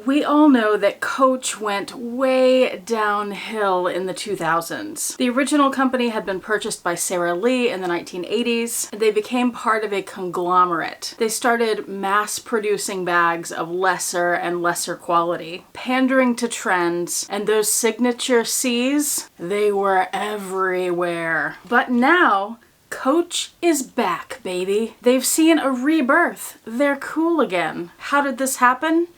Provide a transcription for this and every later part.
We all know that Coach went way downhill in the 2000s. The original company had been purchased by Sara Lee in the 1980s, and they became part of a conglomerate. They started mass producing bags of lesser and lesser quality, pandering to trends, and those signature C's, they were everywhere. But now, Coach is back, baby. They've seen a rebirth. They're cool again. How did this happen?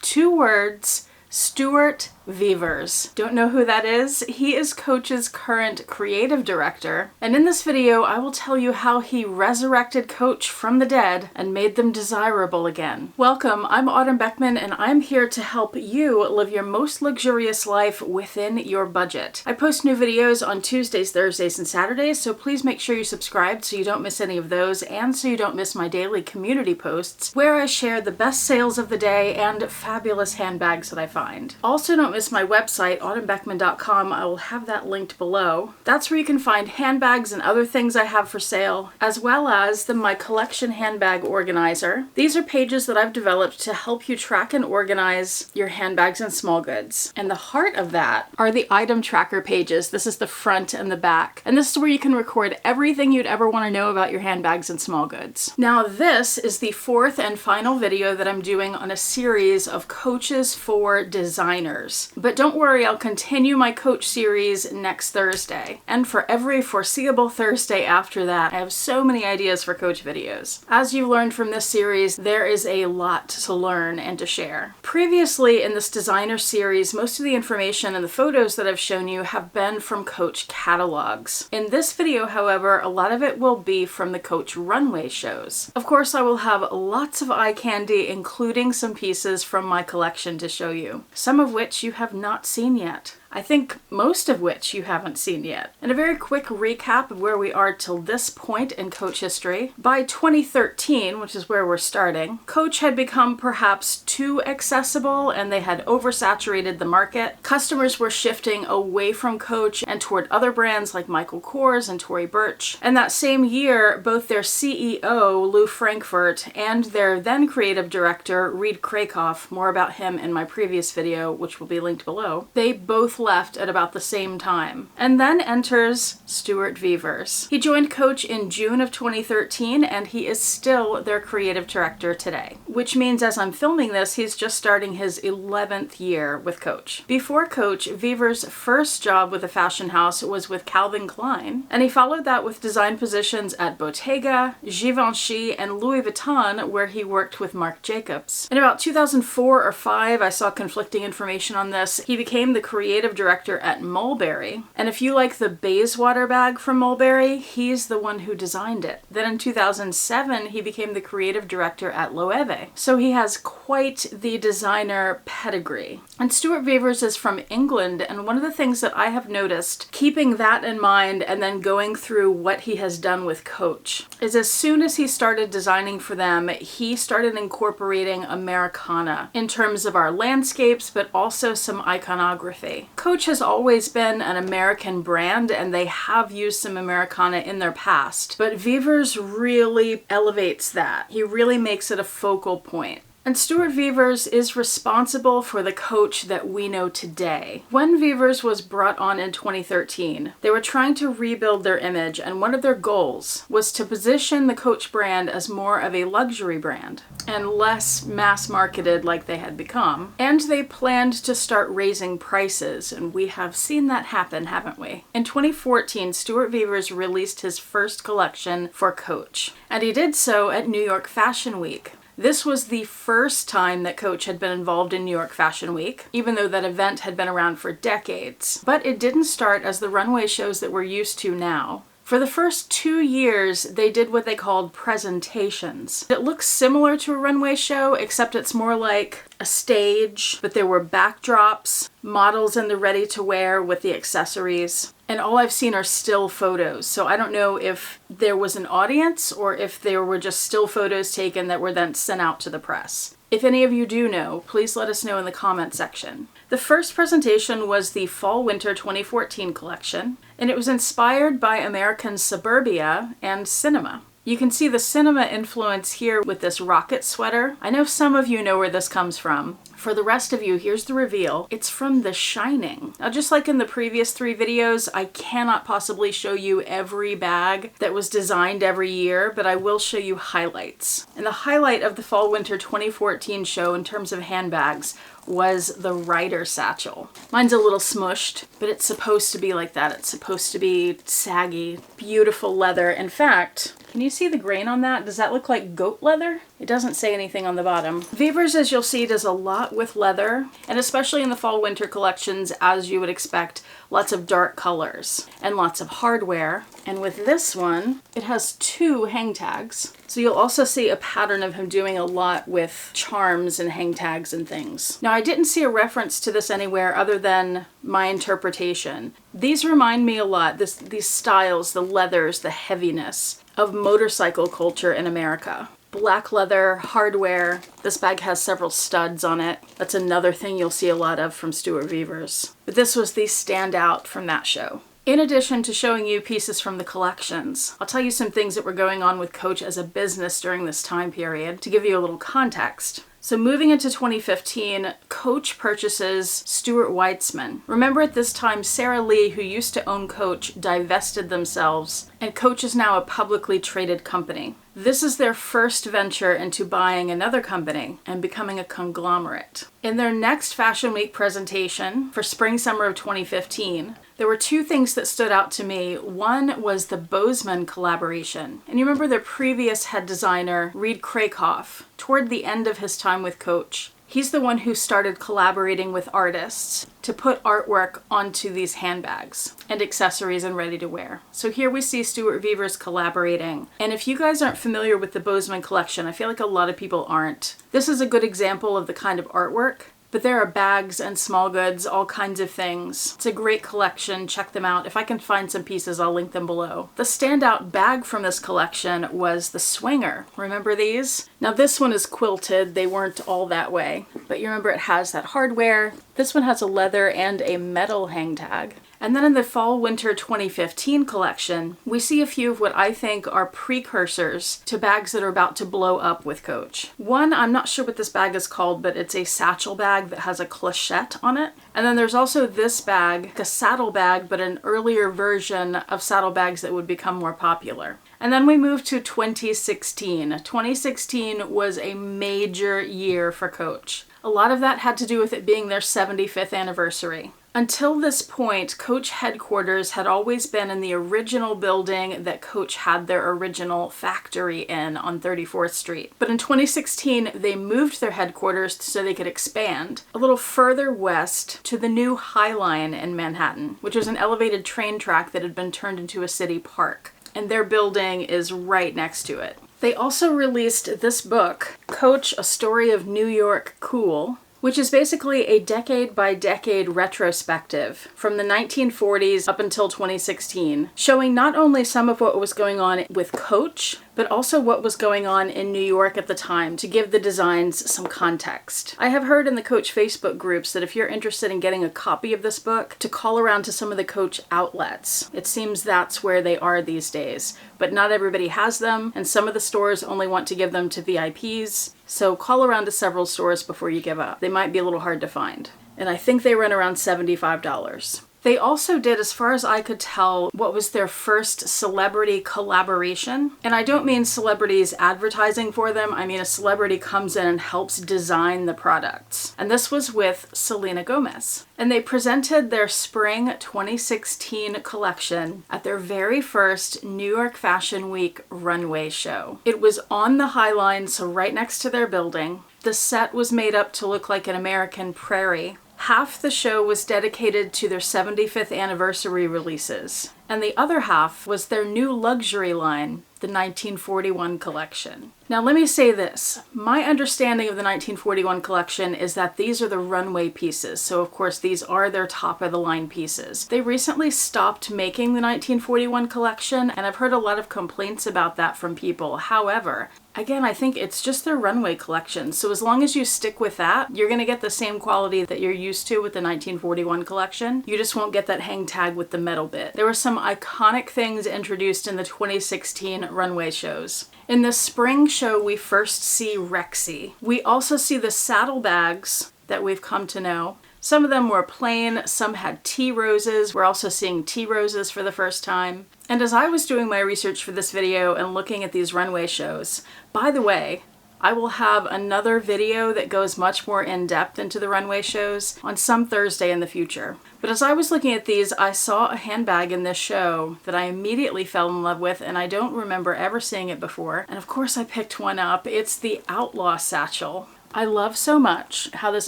2 words: Stuart Vevers. Don't know who that is? He is Coach's current creative director, and in this video I will tell you how he resurrected Coach from the dead and made them desirable again. Welcome, I'm Autumn Beckman, and I'm here to help you live your most luxurious life within your budget. I post new videos on Tuesdays, Thursdays, and Saturdays, so please make sure you subscribe so you don't miss any of those, and so you don't miss my daily community posts where I share the best sales of the day and fabulous handbags that I find. Also, don't miss my website, autumnbeckman.com. I will have that linked below. That's where you can find handbags and other things I have for sale, as well as my collection handbag organizer. These are pages that I've developed to help you track and organize your handbags and small goods. And the heart of that are the item tracker pages. This is the front and the back. And this is where you can record everything you'd ever want to know about your handbags and small goods. Now, this is the 4th and final video that I'm doing on a series of coaches for designers. But don't worry, I'll continue my Coach series next Thursday. And for every foreseeable Thursday after that, I have so many ideas for Coach videos. As you've learned from this series, there is a lot to learn and to share. Previously in this designer series, most of the information and the photos that I've shown you have been from Coach catalogs. In this video, however, a lot of it will be from the Coach runway shows. Of course, I will have lots of eye candy, including some pieces from my collection to show you, some of which you have not seen yet. I think most of which you haven't seen yet. And a very quick recap of where we are till this point in Coach history. By 2013, which is where we're starting, Coach had become perhaps too accessible and they had oversaturated the market. Customers were shifting away from Coach and toward other brands like Michael Kors and Tory Burch. And that same year, both their CEO, Lou Frankfurt, and their then creative director, Reed Krakoff, more about him in my previous video, which will be linked below, they both left at about the same time. And then enters Stuart Vevers. He joined Coach in June of 2013, and he is still their creative director today. Which means as I'm filming this, he's just starting his 11th year with Coach. Before Coach, Vevers' first job with a fashion house was with Calvin Klein, and he followed that with design positions at Bottega, Givenchy, and Louis Vuitton, where he worked with Marc Jacobs. In about 2004 or 5, I saw conflicting information on this, he became the creative director at Mulberry. And if you like the Bayswater bag from Mulberry, he's the one who designed it. Then in 2007, he became the creative director at Loewe. So he has quite the designer pedigree. And Stuart Vevers is from England, and one of the things that I have noticed, keeping that in mind and then going through what he has done with Coach, is as soon as he started designing for them, he started incorporating Americana in terms of our landscapes, but also some iconography. Coach has always been an American brand, and they have used some Americana in their past, but Vevers really elevates that. He really makes it a focal point. And Stuart Vevers is responsible for the Coach that we know today. When Vevers was brought on in 2013, they were trying to rebuild their image, and one of their goals was to position the Coach brand as more of a luxury brand and less mass marketed like they had become. And they planned to start raising prices, and we have seen that happen, haven't we? In 2014, Stuart Vevers released his first collection for Coach, and he did so at New York Fashion Week. This was the first time that Coach had been involved in New York Fashion Week, even though that event had been around for decades. But it didn't start as the runway shows that we're used to now. For the first 2 years, they did what they called presentations. It looks similar to a runway show, except it's more like a stage, but there were backdrops, models in the ready-to-wear with the accessories. And all I've seen are still photos, so I don't know if there was an audience or if there were just still photos taken that were then sent out to the press. If any of you do know, please let us know in the comment section. The first presentation was the Fall-Winter 2014 collection, and it was inspired by American suburbia and cinema. You can see the cinema influence here with this rocket sweater. I know some of you know where this comes from For the rest of you, here's the reveal. It's from The Shining. Now, just like in the previous 3 videos, I cannot possibly show you every bag that was designed every year, but I will show you highlights. And the highlight of the Fall/Winter 2014 show in terms of handbags was the Rider satchel. Mine's a little smushed, but it's supposed to be like that. It's supposed to be saggy, beautiful leather. In fact, can you see the grain on that? Does that look like goat leather? It doesn't say anything on the bottom. Vivers, as you'll see, does a lot with leather, and especially in the Fall/Winter collections, as you would expect, lots of dark colors and lots of hardware. And with this one, it has 2 hang tags. So you'll also see a pattern of him doing a lot with charms and hang tags and things. Now, I didn't see a reference to this anywhere other than my interpretation. These remind me a lot, these styles, the leathers, the heaviness of motorcycle culture in America. Black leather, hardware. This bag has several studs on it. That's another thing you'll see a lot of from Stuart Vevers. But this was the standout from that show. In addition to showing you pieces from the collections, I'll tell you some things that were going on with Coach as a business during this time period to give you a little context. So moving into 2015, Coach purchases Stuart Weitzman. Remember, at this time, Sara Lee, who used to own Coach, divested themselves, and Coach is now a publicly traded company. This is their first venture into buying another company and becoming a conglomerate. In their next Fashion Week presentation for spring/summer of 2015, there were 2 things that stood out to me. One was the Bozeman collaboration. And you remember their previous head designer, Reed Krakoff, toward the end of his time with Coach. He's the one who started collaborating with artists to put artwork onto these handbags and accessories and ready-to-wear. So here we see Stuart Vevers collaborating. And if you guys aren't familiar with the Bozeman collection, I feel like a lot of people aren't. This is a good example of the kind of artwork. But there are bags and small goods, all kinds of things. It's a great collection. Check them out. If I can find some pieces, I'll link them below. The standout bag from this collection was the Swinger. Remember these? Now this one is quilted. They weren't all that way. But you remember it has that hardware. This one has a leather and a metal hang tag. And then in the Fall/Winter 2015 collection, we see a few of what I think are precursors to bags that are about to blow up with Coach. One, I'm not sure what this bag is called, but it's a satchel bag that has a clochette on it. And then there's also this bag, a saddle bag, but an earlier version of saddlebags that would become more popular. And then we move to 2016. 2016 was a major year for Coach. A lot of that had to do with it being their 75th anniversary. Until this point, Coach headquarters had always been in the original building that Coach had their original factory in on 34th Street. But in 2016, they moved their headquarters so they could expand a little further west to the new High Line in Manhattan, which was an elevated train track that had been turned into a city park. And their building is right next to it. They also released this book, Coach, A Story of New York Cool, which is basically a decade-by-decade retrospective from the 1940s up until 2016, showing not only some of what was going on with Coach, but also what was going on in New York at the time to give the designs some context. I have heard in the Coach Facebook groups that if you're interested in getting a copy of this book, to call around to some of the Coach outlets. It seems that's where they are these days, but not everybody has them, and some of the stores only want to give them to VIPs. So call around to several stores before you give up. They might be a little hard to find. And I think they run around $75. They also did, as far as I could tell, what was their first celebrity collaboration. And I don't mean celebrities advertising for them. I mean a celebrity comes in and helps design the products. And this was with Selena Gomez. And they presented their spring 2016 collection at their very first New York Fashion Week runway show. It was on the High Line, so right next to their building. The set was made up to look like an American prairie. Half the show was dedicated to their 75th anniversary releases, and the other half was their new luxury line, the 1941 collection. Now let me say this, my understanding of the 1941 collection is that these are the runway pieces, so of course these are their top of the line pieces. They recently stopped making the 1941 collection, and I've heard a lot of complaints about that from people. However, again, I think it's just their runway collection, so as long as you stick with that, you're going to get the same quality that you're used to with the 1941 collection. You just won't get that hang tag with the metal bit. There were some iconic things introduced in the 2016 runway shows. In the spring show, we first see Rexy. We also see the saddlebags that we've come to know. Some of them were plain, some had tea roses. We're also seeing tea roses for the first time. And as I was doing my research for this video and looking at these runway shows, by the way, I will have another video that goes much more in depth into the runway shows on some Thursday in the future. But as I was looking at these, I saw a handbag in this show that I immediately fell in love with, and I don't remember ever seeing it before. And of course I picked one up. It's the Outlaw Satchel. I love so much how this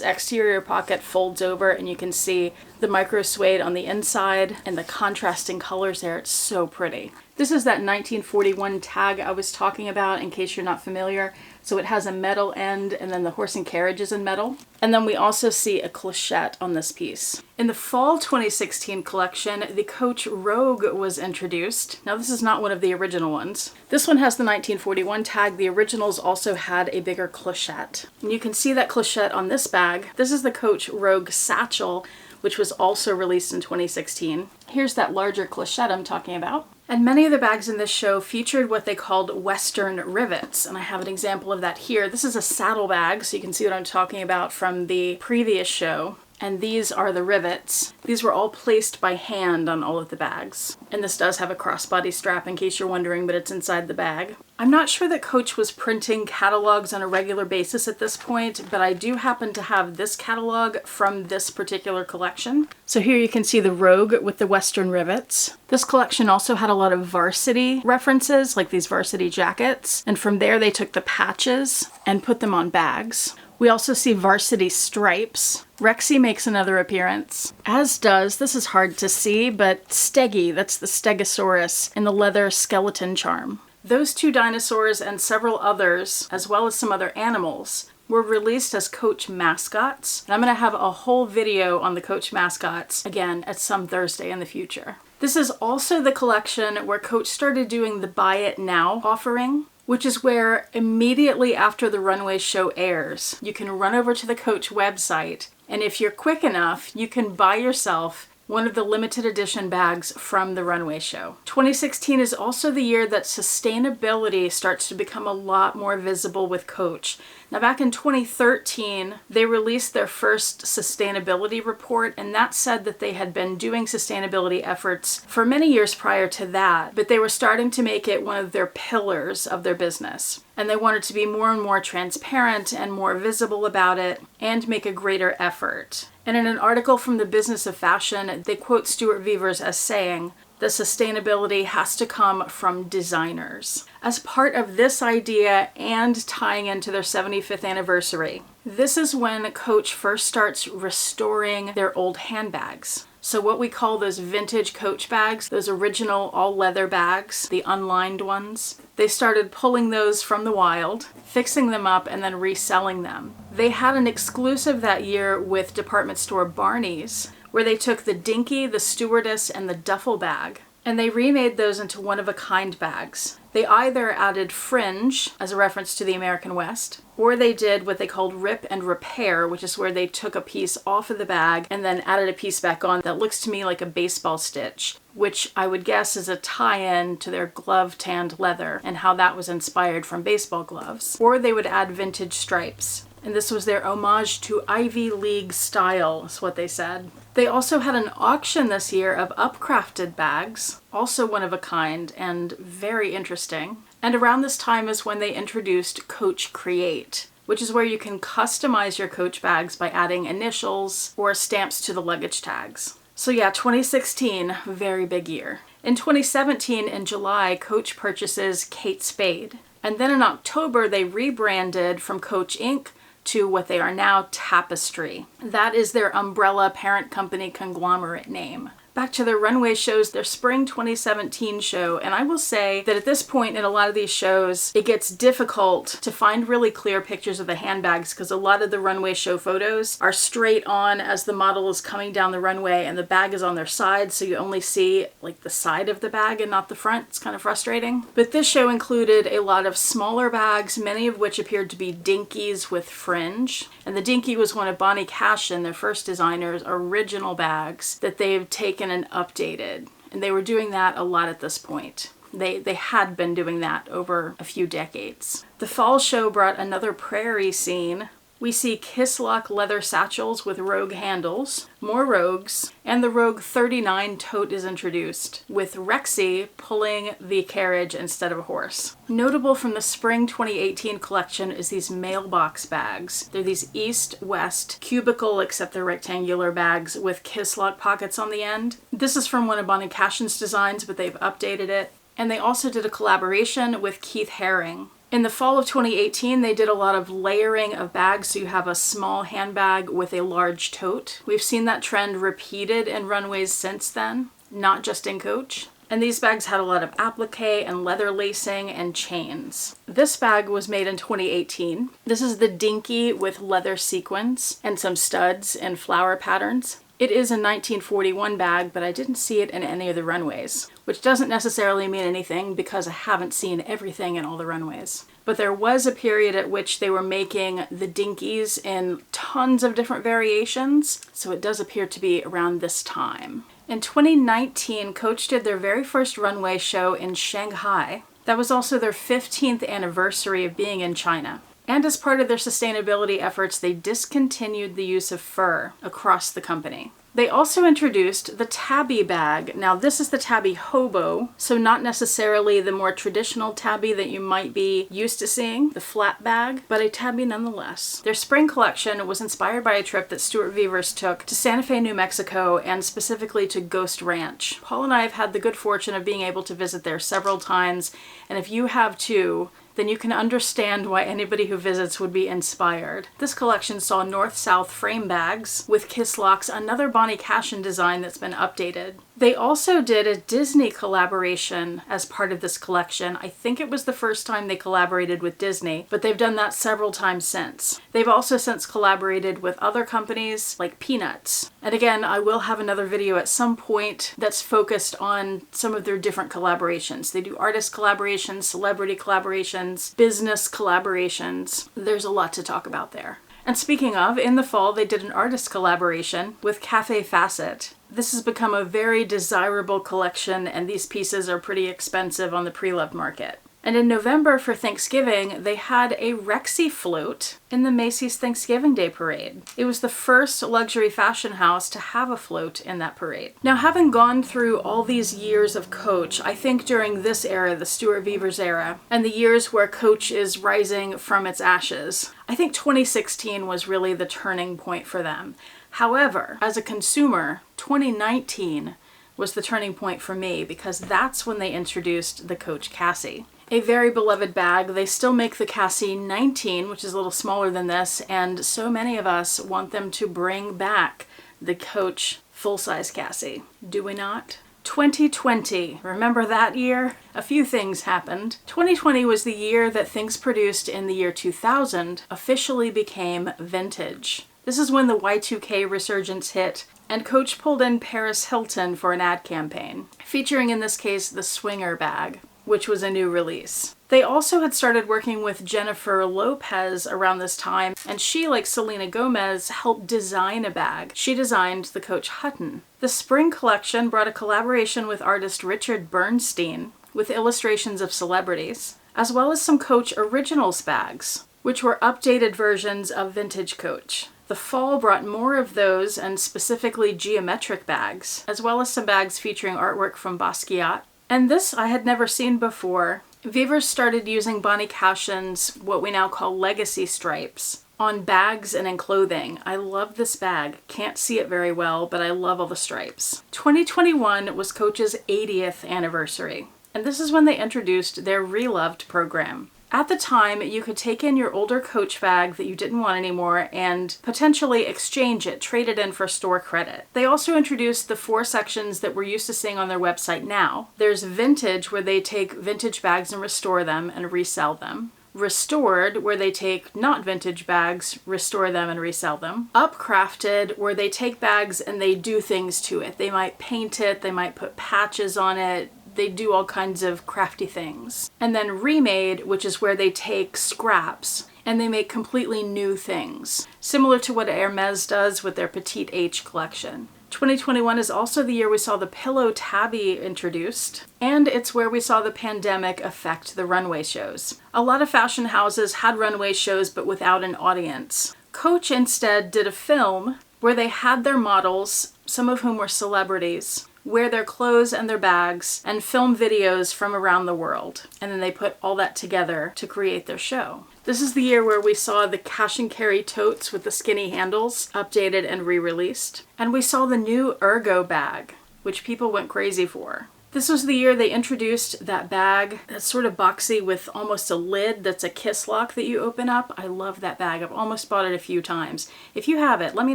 exterior pocket folds over and you can see the micro suede on the inside and the contrasting colors there. It's so pretty. This is that 1941 tag I was talking about, in case you're not familiar. So it has a metal end and then the horse and carriage is in metal. And then we also see a clochette on this piece. In the fall 2016 collection, the Coach Rogue was introduced. Now this is not one of the original ones. This one has the 1941 tag. The originals also had a bigger clochette. And you can see that clochette on this bag. This is the Coach Rogue Satchel, which was also released in 2016. Here's that larger clochette I'm talking about. And many of the bags in this show featured what they called Western rivets, and I have an example of that here. This is a saddle bag, so you can see what I'm talking about from the previous show. And these are the rivets. These were all placed by hand on all of the bags. And this does have a crossbody strap in case you're wondering, but it's inside the bag. I'm not sure that Coach was printing catalogs on a regular basis at this point, but I do happen to have this catalog from this particular collection. So here you can see the Rogue with the Western rivets. This collection also had a lot of varsity references, like these varsity jackets. And from there they took the patches and put them on bags. We also see varsity stripes. Rexy makes another appearance, as does, this is hard to see, but Steggy, that's the Stegosaurus in the leather skeleton charm. Those two dinosaurs and several others, as well as some other animals, were released as Coach mascots. And I'm going to have a whole video on the Coach mascots, again, at some Thursday in the future. This is also the collection where Coach started doing the Buy It Now offering, which is where immediately after the runway show airs, you can run over to the Coach website, and if you're quick enough, you can buy yourself one of the limited edition bags from the runway show. 2016 is also the year that sustainability starts to become a lot more visible with Coach. Now back in 2013, they released their first sustainability report, and that said that they had been doing sustainability efforts for many years prior to that, but they were starting to make it one of their pillars of their business. And they wanted to be more and more transparent and more visible about it and make a greater effort. And in an article from the Business of Fashion, they quote Stuart Vevers as saying, "The sustainability has to come from designers." As part of this idea and tying into their 75th anniversary, this is when Coach first starts restoring their old handbags. So what we call those vintage Coach bags, those original all leather bags, the unlined ones, they started pulling those from the wild, fixing them up, and then reselling them. They had an exclusive that year with department store Barney's, where they took the Dinky, the Stewardess, and the Duffel bag, and they remade those into one-of-a-kind bags. They either added fringe, as a reference to the American West, or they did what they called rip and repair, which is where they took a piece off of the bag and then added a piece back on that looks to me like a baseball stitch, which I would guess is a tie-in to their glove tanned leather and how that was inspired from baseball gloves. Or they would add vintage stripes. And this was their homage to Ivy League style, is what they said. They also had an auction this year of upcrafted bags, also one of a kind and very interesting. And around this time is when they introduced Coach Create, which is where you can customize your Coach bags by adding initials or stamps to the luggage tags. So yeah, 2016, very big year. In 2017, in July, Coach purchases Kate Spade. And then in October, they rebranded from Coach Inc. to what they are now, Tapestry. That is their umbrella parent company conglomerate name. Back to their runway shows, their spring 2017 show, and I will say that at this point in a lot of these shows, it gets difficult to find really clear pictures of the handbags because a lot of the runway show photos are straight on as the model is coming down the runway and the bag is on their side, so you only see like the side of the bag and not the front. It's kind of frustrating. But this show included a lot of smaller bags, many of which appeared to be dinkies with fringe. And the dinky was one of Bonnie Cashin, their first designer's original bags that they've taken and updated. And they were doing that a lot at this point. They had been doing that over a few decades. The fall show brought another prairie scene, We see kiss-lock leather satchels with rogue handles, more rogues, and the Rogue 39 tote is introduced, with Rexy pulling the carriage instead of a horse. Notable from the spring 2018 collection is these mailbox bags. They're these east-west cubicle, except they're rectangular bags with kiss-lock pockets on the end. This is from one of Bonnie Cashin's designs, but they've updated it. And they also did a collaboration with Keith Haring. In the fall of 2018, they did a lot of layering of bags, so you have a small handbag with a large tote. We've seen that trend repeated in runways since then, not just in Coach. And these bags had a lot of applique and leather lacing and chains. This bag was made in 2018. This is the Dinky with leather sequins and some studs and flower patterns. It is a 1941 bag, but I didn't see it in any of the runways, which doesn't necessarily mean anything because I haven't seen everything in all the runways. But there was a period at which they were making the Dinkies in tons of different variations, so it does appear to be around this time. In 2019, Coach did their very first runway show in Shanghai. That was also their 15th anniversary of being in China. And as part of their sustainability efforts, they discontinued the use of fur across the company. They also introduced the Tabby bag. Now this is the Tabby Hobo, so not necessarily the more traditional Tabby that you might be used to seeing, the flat bag, but a Tabby nonetheless. Their spring collection was inspired by a trip that Stuart Vevers took to Santa Fe, New Mexico, and specifically to Ghost Ranch. Paul and I have had the good fortune of being able to visit there several times, and if you have too, then you can understand why anybody who visits would be inspired. This collection saw north-south frame bags with kiss locks, another Bonnie Cashin design that's been updated. They also did a Disney collaboration as part of this collection. I think it was the first time they collaborated with Disney, but they've done that several times since. They've also since collaborated with other companies like Peanuts. And again, I will have another video at some point that's focused on some of their different collaborations. They do artist collaborations, celebrity collaborations, business collaborations. There's a lot to talk about there. And speaking of, in the fall they did an artist collaboration with Cafe Facet. This has become a very desirable collection, and these pieces are pretty expensive on the Preloved market. And in November for Thanksgiving, they had a Rexy float in the Macy's Thanksgiving Day Parade. It was the first luxury fashion house to have a float in that parade. Now, having gone through all these years of Coach, I think during this era, the Stuart Vevers era, and the years where Coach is rising from its ashes, I think 2016 was really the turning point for them. However, as a consumer, 2019 was the turning point for me because that's when they introduced the Coach Cassie. A very beloved bag. They still make the Cassie 19, which is a little smaller than this, and so many of us want them to bring back the Coach full-size Cassie. Do we not? 2020, remember that year? A few things happened. 2020 was the year that things produced in the year 2000 officially became vintage. This is when the Y2K resurgence hit, and Coach pulled in Paris Hilton for an ad campaign, featuring in this case the Swinger bag, which was a new release. They also had started working with Jennifer Lopez around this time, and she, like Selena Gomez, helped design a bag. She designed the Coach Hutton. The spring collection brought a collaboration with artist Richard Bernstein with illustrations of celebrities, as well as some Coach Originals bags, which were updated versions of vintage Coach. The fall brought more of those, and specifically geometric bags, as well as some bags featuring artwork from Basquiat. And this I had never seen before. Vevers started using Bonnie Cashin's what we now call legacy stripes on bags and in clothing. I love this bag. Can't see it very well, but I love all the stripes. 2021 was Coach's 80th anniversary, and this is when they introduced their Preloved program. At the time, you could take in your older Coach bag that you didn't want anymore and potentially exchange it, trade it in for store credit. They also introduced the 4 sections that we're used to seeing on their website now. There's vintage, where they take vintage bags and restore them and resell them. Restored, where they take not vintage bags, restore them and resell them. Upcrafted, where they take bags and they do things to it. They might paint it, they might put patches on it, they do all kinds of crafty things. And then remade, which is where they take scraps and they make completely new things, similar to what Hermes does with their Petite H collection. 2021 is also the year we saw the Pillow Tabby introduced, and it's where we saw the pandemic affect the runway shows. A lot of fashion houses had runway shows but without an audience. Coach instead did a film where they had their models, some of whom were celebrities, wear their clothes and their bags and film videos from around the world. And then they put all that together to create their show. This is the year where we saw the cash and carry totes with the skinny handles updated and re-released. And we saw the new Ergo bag, which people went crazy for. This was the year they introduced that bag that's sort of boxy with almost a lid that's a kiss lock that you open up. I love that bag. I've almost bought it a few times. If you have it, let me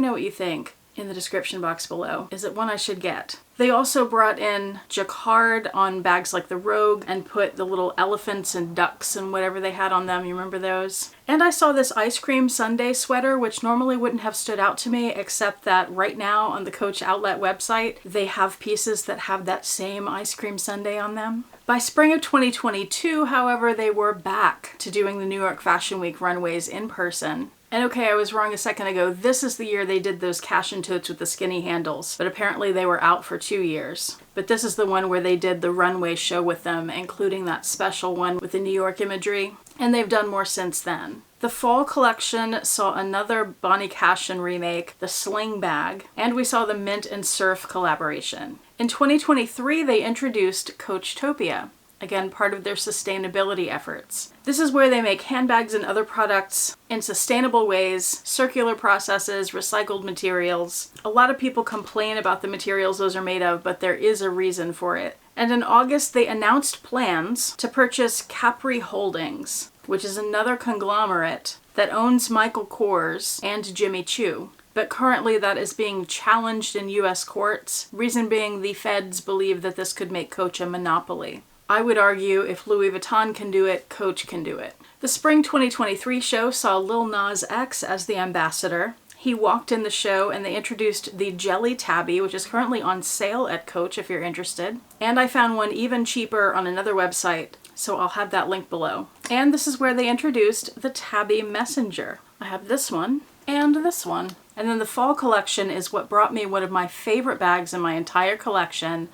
know what you think in the description box below. Is it one I should get? They also brought in jacquard on bags like the Rogue and put the little elephants and ducks and whatever they had on them. You remember those? And I saw this ice cream sundae sweater, which normally wouldn't have stood out to me, except that right now on the Coach Outlet website, they have pieces that have that same ice cream sundae on them. By spring of 2022, however, they were back to doing the New York Fashion Week runways in person. And okay, I was wrong a second ago. This is the year they did those cash and totes with the skinny handles, but apparently they were out for 2 years. But this is the one where they did the runway show with them, including that special one with the New York imagery, and they've done more since then. The fall collection saw another Bonnie Cashin remake, the Sling bag, and we saw the Mint and Surf collaboration. In 2023, they introduced Coachtopia, again part of their sustainability efforts. This is where they make handbags and other products in sustainable ways, circular processes, recycled materials. A lot of people complain about the materials those are made of, but there is a reason for it. And in August, they announced plans to purchase Capri Holdings, which is another conglomerate that owns Michael Kors and Jimmy Choo. But currently that is being challenged in US courts, reason being the feds believe that this could make Coach a monopoly. I would argue if Louis Vuitton can do it, Coach can do it. The spring 2023 show saw Lil Nas X as the ambassador. He walked in the show and they introduced the Jelly Tabby, which is currently on sale at Coach if you're interested. And I found one even cheaper on another website, so I'll have that link below. And this is where they introduced the Tabby Messenger. I have this one and this one. And then the fall collection is what brought me one of my favorite bags in my entire collection,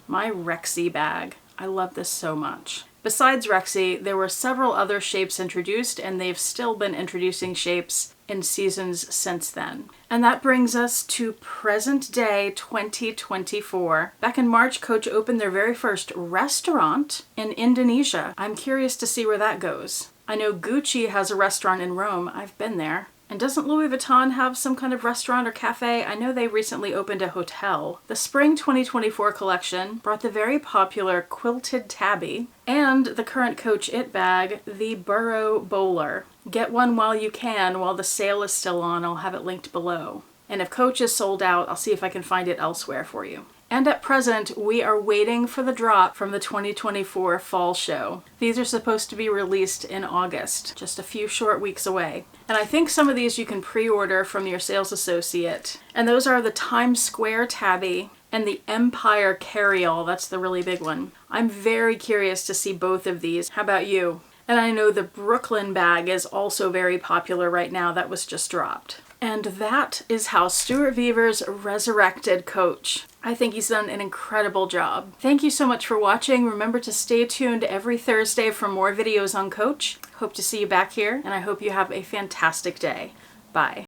my Rexy bag. I love this so much. Besides Rexy, there were several other shapes introduced, and they've still been introducing shapes in seasons since then. And that brings us to present day 2024. Back in March, Coach opened their very first restaurant in Indonesia. I'm curious to see where that goes. I know Gucci has a restaurant in Rome. I've been there. And doesn't Louis Vuitton have some kind of restaurant or cafe? I know they recently opened a hotel. The spring 2024 collection brought the very popular Quilted Tabby and the current Coach It bag, the Burrow Bowler. Get one while you can, while the sale is still on. I'll have it linked below. And if Coach is sold out, I'll see if I can find it elsewhere for you. And at present, we are waiting for the drop from the 2024 fall show. These are supposed to be released in August, just a few short weeks away. And I think some of these you can pre-order from your sales associate. And those are the Times Square Tabby and the Empire Carryall. That's the really big one. I'm very curious to see both of these. How about you? And I know the Brooklyn bag is also very popular right now. That was just dropped. And that is how Stuart Vevers resurrected Coach. I think he's done an incredible job. Thank you so much for watching. Remember to stay tuned every Thursday for more videos on Coach. Hope to see you back here, and I hope you have a fantastic day. Bye.